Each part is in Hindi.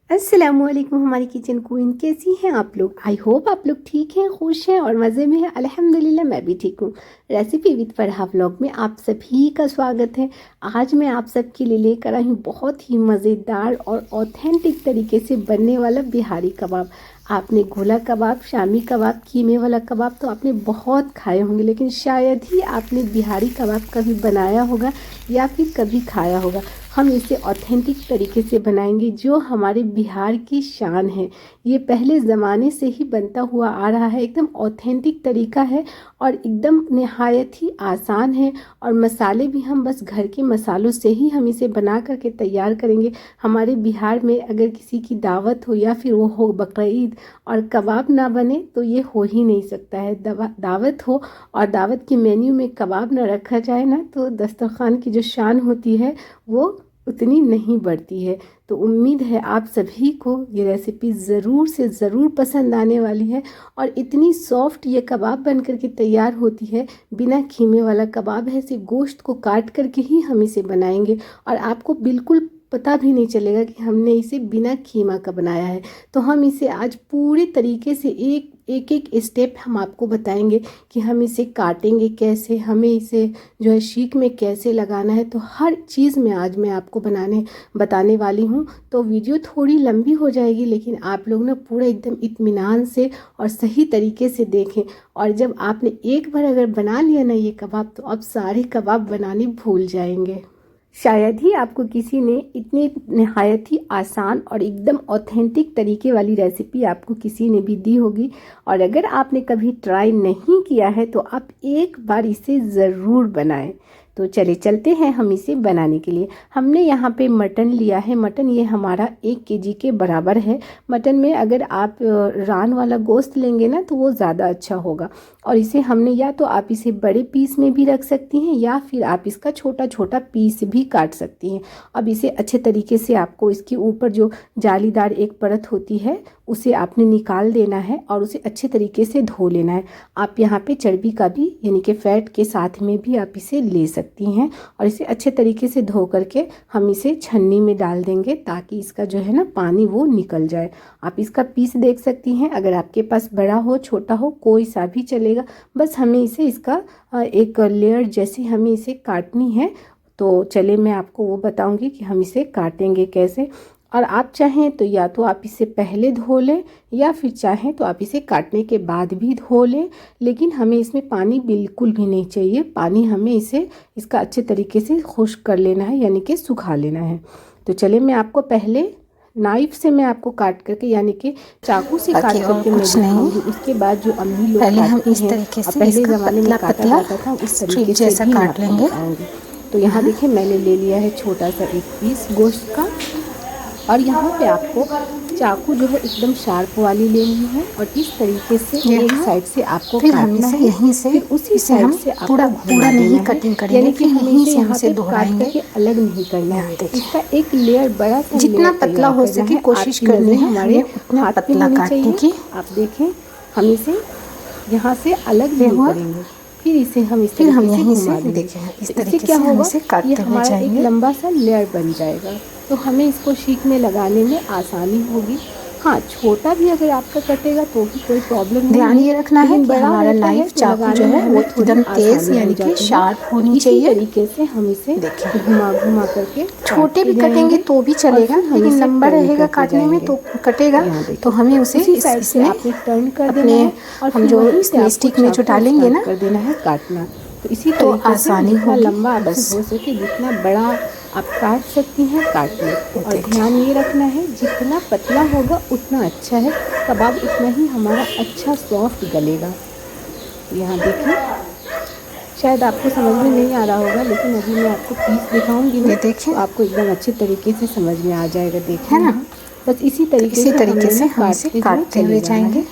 अस्सलामुअलैकुम हमारी किचन क्वीन, कैसी हैं आप लोग। आई होप आप लोग ठीक हैं, खुश हैं और मज़े में हैं। अल्हम्दुलिल्लाह मैं भी ठीक हूँ। रेसिपी विद फरहा व्लॉग में आप सभी का स्वागत है। आज मैं आप सबके लिए लेकर आई हूँ बहुत ही मज़ेदार और ऑथेंटिक तरीके से बनने वाला बिहारी कबाब। आपने गोला कबाब, शामी कबाब, कीमे वाला कबाब तो आपने बहुत खाए होंगे, लेकिन शायद ही आपने बिहारी कबाब कभी बनाया होगा या फिर कभी खाया होगा। हम इसे ऑथेंटिक तरीके से बनाएंगे जो हमारे बिहार की शान है। ये पहले ज़माने से ही बनता हुआ आ रहा है, एकदम ऑथेंटिक तरीका है और एकदम नहायत ही आसान है। और मसाले भी हम बस घर के मसालों से ही हम इसे बना करके तैयार करेंगे। हमारे बिहार में अगर किसी की दावत हो या फिर वो हो बकरीद और कबाब ना बने तो ये हो ही नहीं सकता है। दावत हो और दावत के मेन्यू में कबाब ना रखा जाए ना तो दस्तरखान की जो शान होती है वो उतनी नहीं बढ़ती है। तो उम्मीद है आप सभी को ये रेसिपी ज़रूर से ज़रूर पसंद आने वाली है। और इतनी सॉफ्ट ये कबाब बन करके तैयार होती है। बिना खीमे वाला कबाब है, सिर्फ गोश्त को काट करके ही हम इसे बनाएंगे और आपको बिल्कुल पता भी नहीं चलेगा कि हमने इसे बिना खीमा का बनाया है। तो हम इसे आज पूरे तरीके से एक एक स्टेप हम आपको बताएंगे कि हम इसे काटेंगे कैसे, हमें इसे जो है शीक में कैसे लगाना है। तो हर चीज़ में आज मैं आपको बताने वाली हूँ। तो वीडियो थोड़ी लंबी हो जाएगी, लेकिन आप लोग ना पूरा एकदम इत्मीनान से और सही तरीके से देखें। और जब आपने एक बार अगर बना लिया ना ये कबाब, तो अब सारे कबाब बनाने भूल जाएंगे। शायद ही आपको किसी ने इतनी नहायत ही आसान और एकदम ऑथेंटिक तरीके वाली रेसिपी आपको किसी ने भी दी होगी। और अगर आपने कभी ट्राई नहीं किया है तो आप एक बार इसे ज़रूर बनाएं। तो चले चलते हैं हम इसे बनाने के लिए। हमने यहाँ पे मटन लिया है। मटन ये हमारा 1 केजी के बराबर है। मटन में अगर आप रान वाला गोश्त लेंगे ना तो वो ज़्यादा अच्छा होगा। और इसे हमने, या तो आप इसे बड़े पीस में भी रख सकती हैं या फिर आप इसका छोटा छोटा पीस भी काट सकती हैं। अब इसे अच्छे तरीके से आपको इसके ऊपर जो जालीदार एक परत होती है उसे आपने निकाल देना है और उसे अच्छे तरीके से धो लेना है। आप यहाँ पे चर्बी का भी यानी कि फैट के साथ में भी आप इसे ले सकती हैं। और इसे अच्छे तरीके से धो करके हम इसे छन्नी में डाल देंगे ताकि इसका जो है ना पानी वो निकल जाए। आप इसका पीस देख सकती हैं, अगर आपके पास बड़ा हो छोटा हो कोई सा भी चलेगा। बस हमें इसे इसका एक लेयर जैसी हमें इसे काटनी है। तो चले मैं आपको वो बताऊंगी कि हम इसे काटेंगे कैसे। और आप चाहें तो या तो आप इसे पहले धो लें या फिर चाहें तो आप इसे काटने के बाद भी धो लें, लेकिन हमें इसमें पानी बिल्कुल भी नहीं चाहिए। पानी हमें इसका अच्छे तरीके से खुश्क कर लेना है, यानी कि सुखा लेना है। तो चले मैं आपको पहले नाइफ से मैं आपको काट करके यानी कि चाकू से काट करके मैं दिखाऊंगी। उसके बाद जो अम्मी लोग पहले हम इस हैं, तरीके से पहले इसका ज़माने में काटा पतला जाता था, उस तरीके से जैसा भी मैं काट आपको लेंगे। बताऊंगी। तो यहाँ देखिए मैंने ले लिया है छोटा सा एक पीस गोश्त का। और यहाँ पे आपको चाकू जो है एकदम शार्प वाली लेनी है और इस तरीके से एक साइड से आपको काटना है। यहीं से फिर उसी साइड से पूरा नहीं कटिंग करेंगे, यानी कि हमें इसे यहाँ पे काट दोहराएंगे। करके अलग नहीं करना है। इसका एक लेयर बड़ा सा जितना पतला हो सके कोशिश करनी है हमारे उतना पतला काटने की। आप देखें हम इसे यहाँ से अलग नहीं करेंगे। फिर इसे हम इस तरीके से घुमा देंगे। इससे क्या होगा, ये हमारा एक लंबा सा लेयर बन जाएगा। तो हमें इसको शीक में लगाने में आसानी होगी। हाँ, छोटा भी अगर आपका कटेगा तो भी कोई प्रॉब्लम नहीं। ध्यान ये रखना है कि हमारा नाइफ चाकू जो है वो एकदम तेज यानी कि शार्प होनी चाहिए। इसी तरीके से हम इसे घुमा करके छोटे भी कटेंगे तो भी चलेगा, लेकिन लंबा रहेगा काटने में तो कटेगा। तो हमें उसे इसमें टर्न कर देना है और हम जो स्टिक में जो डालेंगे ना कर देना है काटना। तो इसी तो तरीके से आसानी जितना होगी। लंबा बस हो सके, जितना बड़ा आप काट सकती हैं काट लें। और ध्यान ये रखना है जितना पतला होगा उतना अच्छा है, कबाब उतना ही हमारा अच्छा सॉफ्ट गलेगा। यहाँ देखिए शायद आपको समझ में नहीं आ रहा होगा, लेकिन अभी मैं आपको पीस दिखाऊंगी ना तो आपको एकदम अच्छे तरीके से समझ में आ जाएगा। देखिए ना, बस इसी तरीके से हम इसे काटते हुए जाएंगे।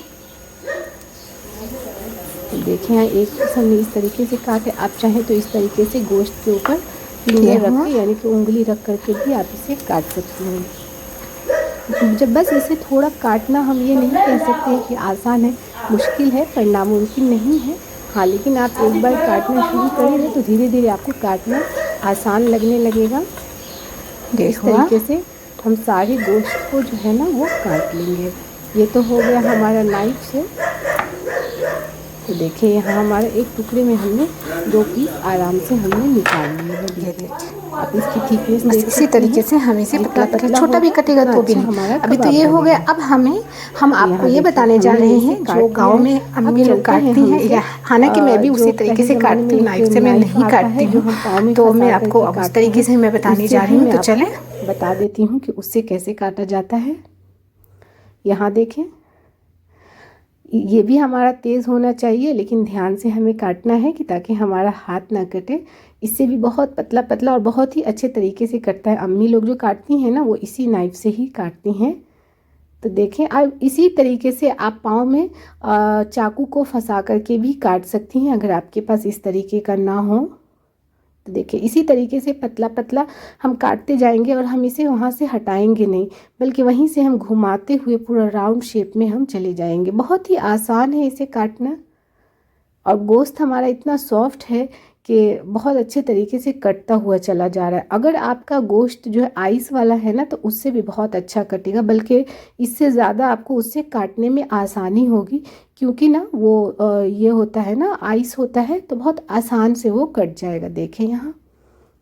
देखें यहाँ एक पीस हमने इस तरीके से काटे। आप चाहें तो इस तरीके से गोश्त के ऊपर फिंगर रख के यानी कि उंगली रख करके भी आप इसे काट सकती हैं। जब बस इसे थोड़ा काटना, हम ये नहीं कह सकते हैं कि आसान है, मुश्किल है पर नामुमकिन नहीं है। हाँ, लेकिन आप एक बार काटना शुरू करेंगे तो धीरे धीरे आपको काटना आसान लगने लगेगा। इस तरीके से हम सारे गोश्त को जो है ना वो काट लेंगे। ये तो हो गया हमारा नाइफ से। तो देखिए यहाँ हमारे एक टुकड़े में हमने 2 पीस आराम से हमने निकाल लिए हैं। ये देखिए आप इसकी थिकनेस बस इसी तरीके से हम इसे पतला पतला, छोटा भी कटेगा तो भी नहीं। अभी तो ये हो गया। अब हम आपको ये बताने जा रहे हैं जो गांव में अम्मी लोग काटती हैं, हालांकि मैं भी उसी तरीके से काटती हूँ, नाइफ से मैं नहीं काटती हूँ। तो मैं आपको अब उस तरीके से मैं बताने जा रही हूँ। तो चलें बता देती हूँ कि उससे कैसे काटा जाता है। यहाँ देखें, ये भी हमारा तेज़ होना चाहिए, लेकिन ध्यान से हमें काटना है कि ताकि हमारा हाथ ना कटे। इससे भी बहुत पतला पतला और बहुत ही अच्छे तरीके से कटता है। अम्मी लोग जो काटती हैं ना वो इसी नाइफ से ही काटती हैं। तो देखें, अब इसी तरीके से आप पाँव में चाकू को फंसा करके भी काट सकती हैं अगर आपके पास इस तरीके का ना हो। तो देखिए इसी तरीके से पतला पतला हम काटते जाएंगे और हम इसे वहाँ से हटाएंगे नहीं, बल्कि वहीं से हम घुमाते हुए पूरा राउंड शेप में हम चले जाएंगे। बहुत ही आसान है इसे काटना, और गोश्त हमारा इतना सॉफ्ट है कि बहुत अच्छे तरीके से कटता हुआ चला जा रहा है। अगर आपका गोश्त जो है आइस वाला है ना तो उससे भी बहुत अच्छा कटेगा, बल्कि इससे ज़्यादा आपको उससे काटने में आसानी होगी, क्योंकि ना वो ये होता है ना, आइस होता है तो बहुत आसान से वो कट जाएगा। देखें यहाँ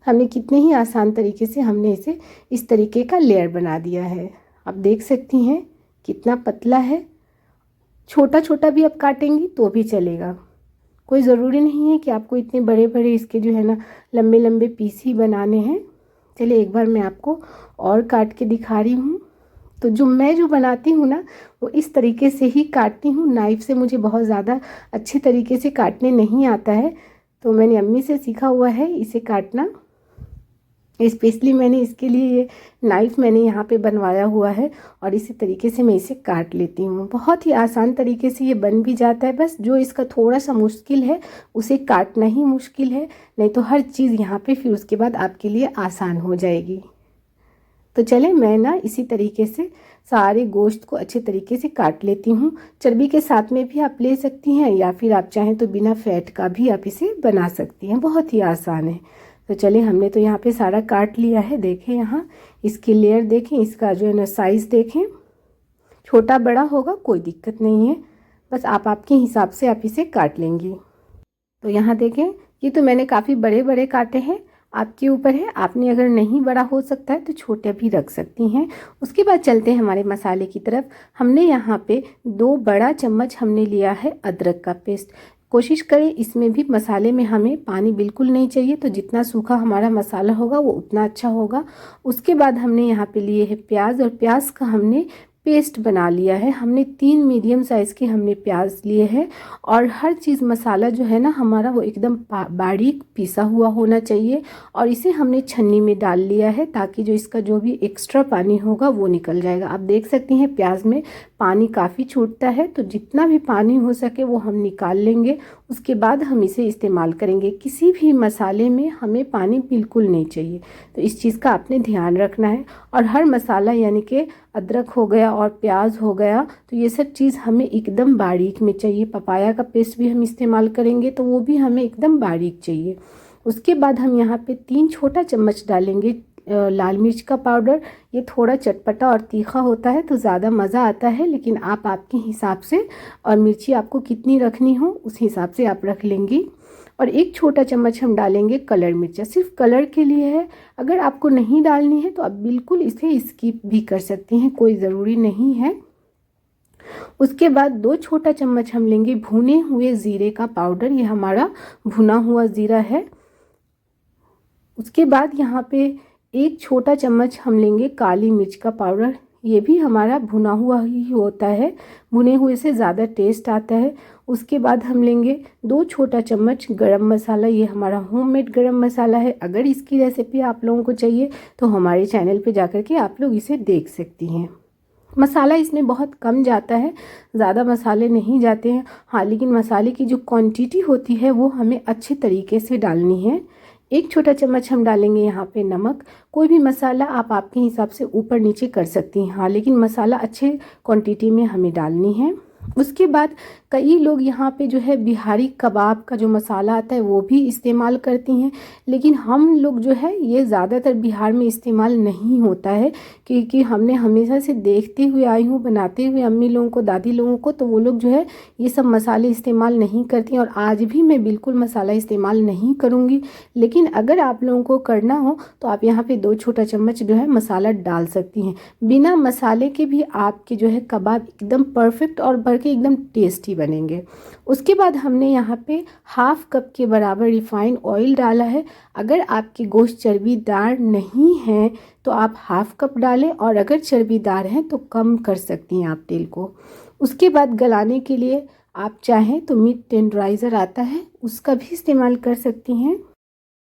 हमने कितने ही आसान तरीके से हमने इसे इस तरीके का लेयर बना दिया है। आप देख सकती हैं कितना पतला है। छोटा छोटा भी आप काटेंगी तो भी चलेगा, कोई ज़रूरी नहीं है कि आपको इतने बड़े बड़े इसके जो है ना लंबे लंबे पीस ही बनाने हैं। चलिए एक बार मैं आपको और काट के दिखा रही हूँ। तो मैं जो बनाती हूँ ना वो इस तरीके से ही काटती हूँ। नाइफ़ से मुझे बहुत ज़्यादा अच्छे तरीके से काटने नहीं आता है, तो मैंने अम्मी से सीखा हुआ है इसे काटना। स्पेशली मैंने इसके लिए ये नाइफ़ मैंने यहाँ पे बनवाया हुआ है और इसी तरीके से मैं इसे काट लेती हूँ। बहुत ही आसान तरीके से ये बन भी जाता है। बस जो इसका थोड़ा सा मुश्किल है उसे काटना ही मुश्किल है, नहीं तो हर चीज़ यहाँ पे फिर उसके बाद आपके लिए आसान हो जाएगी। तो चलें मैं ना इसी तरीके से सारे गोश्त को अच्छे तरीके से काट लेती हूँ। चर्बी के साथ में भी आप ले सकती हैं, या फिर आप चाहें तो बिना फैट का भी आप इसे बना सकती हैं। बहुत ही आसान है। तो चलिए हमने तो यहाँ पे सारा काट लिया है। देखें यहाँ इसकी लेयर देखें, इसका जो है ना साइज़ देखें, छोटा बड़ा होगा कोई दिक्कत नहीं है, बस आप आपके हिसाब से आप इसे काट लेंगी। तो यहाँ देखें ये तो मैंने काफ़ी बड़े बड़े काटे हैं, आपके ऊपर है, आपने अगर नहीं बड़ा हो सकता है तो छोटे भी रख सकती हैं। उसके बाद चलते हैं हमारे मसाले की तरफ। हमने यहाँ पे 2 बड़ा चम्मच हमने लिया है अदरक का पेस्ट। कोशिश करें इसमें भी मसाले में हमें पानी बिल्कुल नहीं चाहिए, तो जितना सूखा हमारा मसाला होगा वो उतना अच्छा होगा। उसके बाद हमने यहाँ पे लिए है प्याज, और प्याज का हमने पेस्ट बना लिया है। हमने 3 मीडियम साइज़ के हमने प्याज लिए हैं, और हर चीज़ मसाला जो है ना हमारा वो एकदम बारीक पिसा हुआ होना चाहिए। और इसे हमने छन्नी में डाल लिया है ताकि जो इसका जो भी एक्स्ट्रा पानी होगा वो निकल जाएगा। आप देख सकती हैं प्याज में पानी काफ़ी छूटता है, तो जितना भी पानी हो सके वो हम निकाल लेंगे। उसके बाद हम इसे इस्तेमाल करेंगे। किसी भी मसाले में हमें पानी बिल्कुल नहीं चाहिए, तो इस चीज़ का आपने ध्यान रखना है। और हर मसाला यानी कि अदरक हो गया और प्याज हो गया, तो ये सब चीज़ हमें एकदम बारीक में चाहिए। पपाया का पेस्ट भी हम इस्तेमाल करेंगे तो वो भी हमें एकदम बारीक चाहिए। उसके बाद हम यहाँ पे 3 छोटा चम्मच डालेंगे लाल मिर्च का पाउडर। ये थोड़ा चटपटा और तीखा होता है तो ज़्यादा मज़ा आता है, लेकिन आप आपके हिसाब से और मिर्ची आपको कितनी रखनी हो उस हिसाब से आप रख लेंगी। और 1 छोटा चम्मच हम डालेंगे कलर मिर्चा, सिर्फ कलर के लिए है। अगर आपको नहीं डालनी है तो आप बिल्कुल इसे स्किप भी कर सकती हैं, कोई ज़रूरी नहीं है। उसके बाद 2 छोटा चम्मच हम लेंगे भुने हुए ज़ीरे का पाउडर। ये हमारा भुना हुआ ज़ीरा है। उसके बाद यहाँ पे 1 छोटा चम्मच हम लेंगे काली मिर्च का पाउडर। ये भी हमारा भुना हुआ ही होता है, भुने हुए से ज़्यादा टेस्ट आता है। उसके बाद हम लेंगे 2 छोटा चम्मच गरम मसाला। ये हमारा होममेड गरम मसाला है। अगर इसकी रेसिपी आप लोगों को चाहिए तो हमारे चैनल पे जाकर के आप लोग इसे देख सकती हैं। मसाला इसमें बहुत कम जाता है, ज़्यादा मसाले नहीं जाते हैं। हाँ, लेकिन मसाले की जो क्वांटिटी होती है वो हमें अच्छे तरीके से डालनी है। 1 छोटा चम्मच हम डालेंगे यहाँ पे नमक। कोई भी मसाला आप आपके हिसाब से ऊपर नीचे कर सकती हैं, हाँ, लेकिन मसाला अच्छे क्वांटिटी में हमें डालनी है। उसके बाद कई लोग यहाँ पे जो है बिहारी कबाब का जो मसाला आता है वो भी इस्तेमाल करती हैं, लेकिन हम लोग जो है ये ज़्यादातर बिहार में इस्तेमाल नहीं होता है, क्योंकि हमने हमेशा से देखते हुए आई हूँ बनाते हुए अम्मी लोगों को, दादी लोगों को, तो वो लोग जो है ये सब मसाले इस्तेमाल नहीं करती हैं। और आज भी मैं बिल्कुल मसाला इस्तेमाल नहीं करूँगी, लेकिन अगर आप लोगों को करना हो तो आप यहाँ पे 2 छोटा चम्मच जो है मसाला डाल सकती हैं। बिना मसाले के भी आपके जो है कबाब एकदम परफेक्ट और भर के एकदम टेस्टी बनेंगे। उसके बाद हमने यहाँ पे हाफ कप के बराबर रिफाइंड ऑयल डाला है। अगर आपकी गोश्त चर्बीदार नहीं है तो आप हाफ कप डालें, और अगर चर्बीदार हैं तो कम कर सकती हैं आप तेल को। उसके बाद गलाने के लिए आप चाहें तो मीट टेंडराइज़र आता है उसका भी इस्तेमाल कर सकती हैं,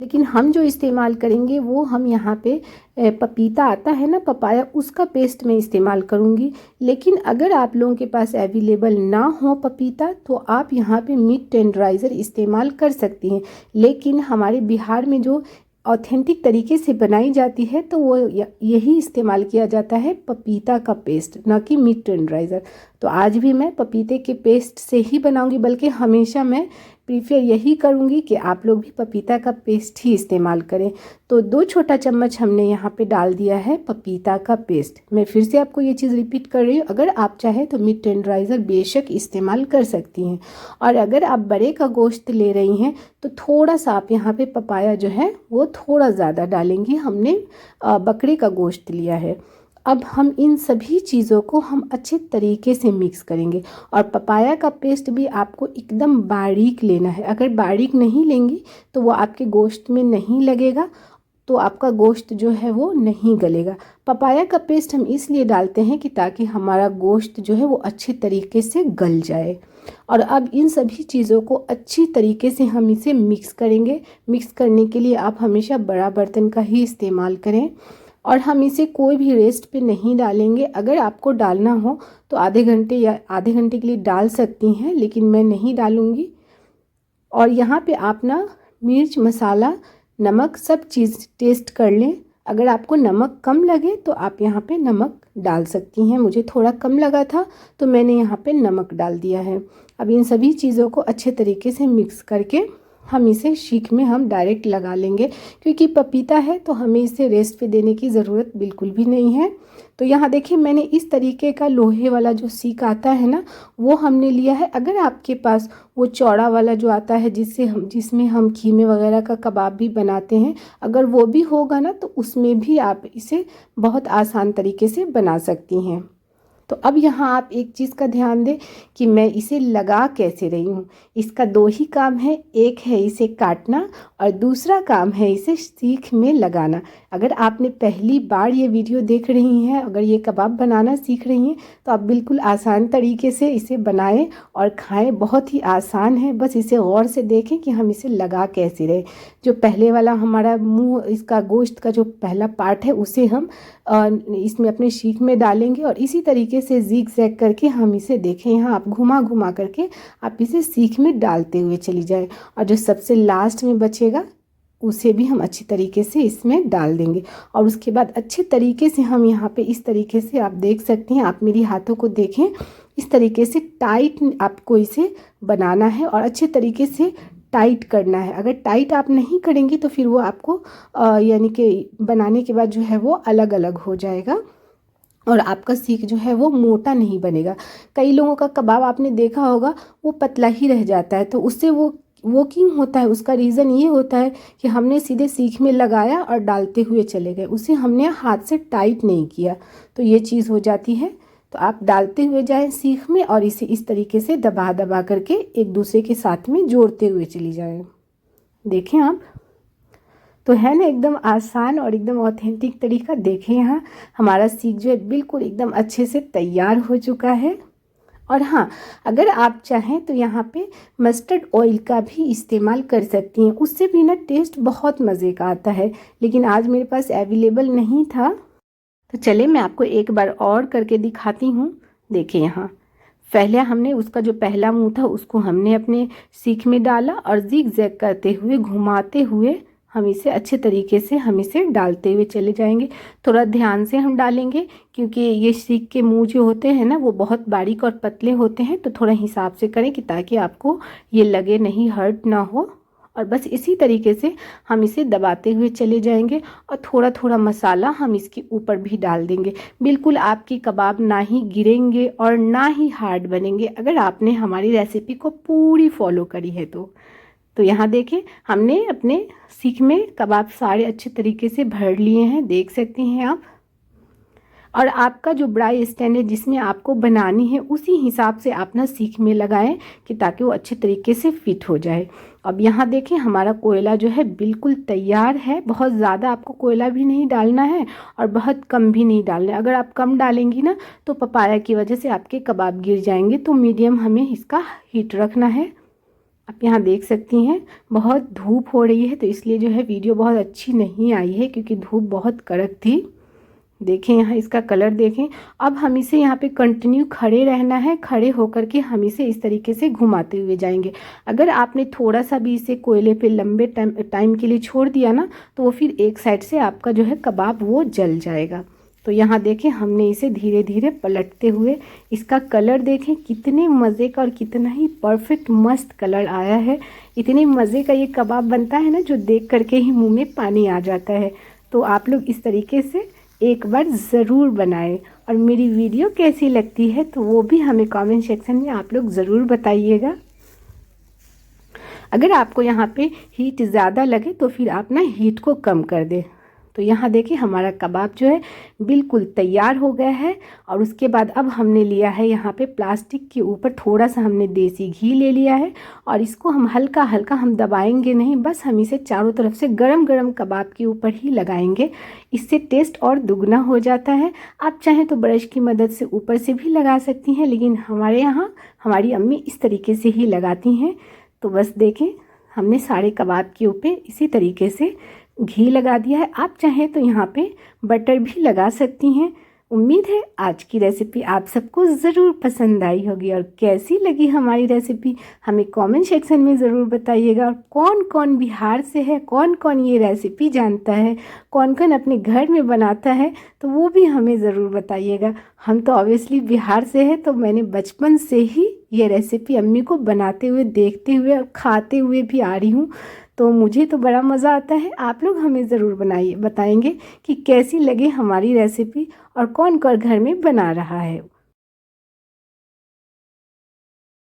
लेकिन हम जो इस्तेमाल करेंगे वो हम यहाँ पे पपीता आता है ना, पपाया, उसका पेस्ट मैं इस्तेमाल करूँगी। लेकिन अगर आप लोगों के पास अवेलेबल ना हो पपीता तो आप यहाँ पे मीट टेंडराइज़र इस्तेमाल कर सकती हैं। लेकिन हमारे बिहार में जो ऑथेंटिक तरीके से बनाई जाती है तो वो यही इस्तेमाल किया जाता है, पपीता का पेस्ट, ना कि मीट टेंडराइज़र। तो आज भी मैं पपीते के पेस्ट से ही बनाऊंगी, बल्कि हमेशा मैं प्रीफर यही करूंगी कि आप लोग भी पपीता का पेस्ट ही इस्तेमाल करें। तो 2 छोटा चम्मच हमने यहाँ पे डाल दिया है पपीता का पेस्ट। मैं फिर से आपको ये चीज़ रिपीट कर रही हूँ, अगर आप चाहें तो मीट टेंडराइज़र बेशक इस्तेमाल कर सकती हैं। और अगर आप बड़े का गोश्त ले रही हैं तो थोड़ा सा आप यहाँ पे पपाया जो है वो थोड़ा ज़्यादा डालेंगी। हमने बकरे का गोश्त लिया है। अब हम इन सभी चीज़ों को हम अच्छे तरीके से मिक्स करेंगे। और पपाया का पेस्ट भी आपको एकदम बारीक लेना है। अगर बारीक नहीं लेंगी तो वो आपके गोश्त में नहीं लगेगा, तो आपका गोश्त जो है वो नहीं गलेगा। पपाया का पेस्ट हम इसलिए डालते हैं कि ताकि हमारा गोश्त जो है वो अच्छे तरीके से गल जाए। और अब इन सभी चीज़ों को अच्छी तरीके से हम इसे मिक्स करेंगे। मिक्स करने के लिए आप हमेशा बड़ा बर्तन का ही इस्तेमाल करें, और हम इसे कोई भी रेस्ट पे नहीं डालेंगे। अगर आपको डालना हो तो आधे घंटे या आधे घंटे के लिए डाल सकती हैं, लेकिन मैं नहीं डालूँगी। और यहाँ पे आप ना मिर्च, मसाला, नमक सब चीज़ टेस्ट कर लें। अगर आपको नमक कम लगे तो आप यहाँ पे नमक डाल सकती हैं। मुझे थोड़ा कम लगा था तो मैंने यहाँ पे नमक डाल दिया है। अब इन सभी चीज़ों को अच्छे तरीके से मिक्स करके हम इसे शीख में हम डायरेक्ट लगा लेंगे, क्योंकि पपीता है तो हमें इसे रेस्ट पे देने की ज़रूरत बिल्कुल भी नहीं है। तो यहाँ देखिए मैंने इस तरीके का लोहे वाला जो सीख आता है ना वो हमने लिया है। अगर आपके पास वो चौड़ा वाला जो आता है जिसमें हम कीमे वगैरह का कबाब भी बनाते हैं, अगर वो भी होगा ना तो उसमें भी आप इसे बहुत आसान तरीके से बना सकती हैं। तो अब यहाँ आप एक चीज़ का ध्यान दें कि मैं इसे लगा कैसे रही हूँ। इसका 2 ही काम है, एक है इसे काटना और दूसरा काम है इसे सीख में लगाना। अगर आपने पहली बार ये वीडियो देख रही हैं, अगर ये कबाब बनाना सीख रही हैं, तो आप बिल्कुल आसान तरीके से इसे बनाएं और खाएं। बहुत ही आसान है, बस इसे गौर से देखें कि हम इसे लगा कैसे रहे। जो पहले वाला हमारा मुंह, इसका गोश्त का जो पहला पार्ट है उसे हम इसमें अपने शीख में डालेंगे, और इसी तरीके से ज़िग ज़ैग करके हम इसे देखें। यहाँ आप घुमा घुमा करके आप इसे सीख में डालते हुए चली जाएं, और जो सबसे लास्ट में बचेगा उसे भी हम अच्छी तरीके से इसमें डाल देंगे। और उसके बाद अच्छे तरीके से हम यहाँ पे इस तरीके से आप देख सकते हैं, आप मेरी हाथों को देखें, इस तरीके से टाइट आपको इसे बनाना है और अच्छे तरीके से टाइट करना है। अगर टाइट आप नहीं करेंगे तो फिर वो आपको यानी कि बनाने के बाद जो है वो अलग अलग हो जाएगा और आपका सीख जो है वो मोटा नहीं बनेगा। कई लोगों का कबाब आपने देखा होगा वो पतला ही रह जाता है, तो उससे वो क्यों होता है? उसका रीज़न ये होता है कि हमने सीधे सीख में लगाया और डालते हुए चले गए, उसे हमने हाथ से टाइट नहीं किया, तो ये चीज़ हो जाती है। तो आप डालते हुए जाएं सीख में और इसे इस तरीके से दबा दबा करके एक दूसरे के साथ में जोड़ते हुए चली जाएं। देखें आप, तो है ना एकदम आसान और एकदम ऑथेंटिक तरीका। देखें यहाँ हमारा सीख जो है बिल्कुल एकदम अच्छे से तैयार हो चुका है। और हाँ, अगर आप चाहें तो यहाँ पे मस्टर्ड ऑयल का भी इस्तेमाल कर सकती हैं, उससे भी ना टेस्ट बहुत मज़े का आता है, लेकिन आज मेरे पास अवेलेबल नहीं था। तो चले मैं आपको एक बार और करके दिखाती हूँ। देखिए यहाँ पहले हमने उसका जो पहला मुंह था उसको हमने अपने सीख में डाला और ज़िग ज़ैग करते हुए घुमाते हुए हम इसे अच्छे तरीके से हम इसे डालते हुए चले जाएंगे। थोड़ा ध्यान से हम डालेंगे क्योंकि ये सीख के मुंह जो होते हैं ना वो बहुत बारीक और पतले होते हैं, तो थोड़ा हिसाब से करें कि ताकि आपको ये लगे नहीं, हर्ट ना हो। और बस इसी तरीके से हम इसे दबाते हुए चले जाएंगे और थोड़ा थोड़ा मसाला हम इसके ऊपर भी डाल देंगे। बिल्कुल आपके कबाब ना ही गिरेंगे और ना ही हार्ड बनेंगे अगर आपने हमारी रेसिपी को पूरी फॉलो करी है तो यहाँ देखें हमने अपने सीख में कबाब सारे अच्छे तरीके से भर लिए हैं, देख सकती हैं आप। और आपका जो ब्राई स्टैंड है जिसमें आपको बनानी है उसी हिसाब से आप ना सीख में लगाएं कि ताकि वो अच्छे तरीके से फिट हो जाए। अब यहाँ देखें हमारा कोयला जो है बिल्कुल तैयार है। बहुत ज़्यादा आपको कोयला भी नहीं डालना है और बहुत कम भी नहीं डालना है। अगर आप कम डालेंगी ना तो पपाया की वजह से आपके कबाब गिर जाएंगे, तो मीडियम हमें इसका हीट रखना है। आप यहाँ देख सकती हैं बहुत धूप हो रही है तो इसलिए जो है वीडियो बहुत अच्छी नहीं आई है क्योंकि धूप बहुत कड़क थी। देखें यहाँ इसका कलर देखें। अब हम इसे यहाँ पे कंटिन्यू खड़े रहना है, खड़े होकर के हम इसे इस तरीके से घुमाते हुए जाएंगे। अगर आपने थोड़ा सा भी इसे कोयले पे लंबे टाइम के लिए छोड़ दिया ना तो वो फिर एक साइड से आपका जो है कबाब वो जल जाएगा। तो यहाँ देखें हमने इसे धीरे धीरे पलटते हुए, इसका कलर देखें कितने मज़े का और कितना ही परफेक्ट मस्त कलर आया है। इतने मज़े का ये कबाब बनता है ना जो देख करके ही मुंह में पानी आ जाता है। तो आप लोग इस तरीके से एक बार ज़रूर बनाएं और मेरी वीडियो कैसी लगती है तो वो भी हमें कमेंट सेक्शन में आप लोग ज़रूर बताइएगा। अगर आपको यहाँ पे हीट ज़्यादा लगे तो फिर आप ना हीट को कम कर दें। तो यहाँ देखिए हमारा कबाब जो है बिल्कुल तैयार हो गया है। और उसके बाद अब हमने लिया है यहाँ पे प्लास्टिक के ऊपर थोड़ा सा हमने देसी घी ले लिया है और इसको हम हल्का हल्का हम दबाएंगे नहीं, बस हम इसे चारों तरफ से गरम गरम कबाब के ऊपर ही लगाएंगे। इससे टेस्ट और दुगना हो जाता है। आप चाहें तो ब्रश की मदद से ऊपर से भी लगा सकती हैं, लेकिन हमारे यहाँ हमारी अम्मी इस तरीके से ही लगाती हैं। तो बस देखें हमने सारे कबाब के ऊपर इसी तरीके से घी लगा दिया है। आप चाहें तो यहाँ पे बटर भी लगा सकती हैं। उम्मीद है आज की रेसिपी आप सबको ज़रूर पसंद आई होगी और कैसी लगी हमारी रेसिपी हमें कमेंट सेक्शन में ज़रूर बताइएगा। और कौन कौन बिहार से है, कौन कौन ये रेसिपी जानता है, कौन कौन अपने घर में बनाता है तो वो भी हमें ज़रूर बताइएगा। हम तो ऑब्वियसली बिहार से है तो मैंने बचपन से ही ये रेसिपी अम्मी को बनाते हुए, देखते हुए और खाते हुए भी आ रही हूँ, तो मुझे तो बड़ा मज़ा आता है। आप लोग हमें ज़रूर बताएंगे कि कैसी लगे हमारी रेसिपी और कौन कौन घर में बना रहा है।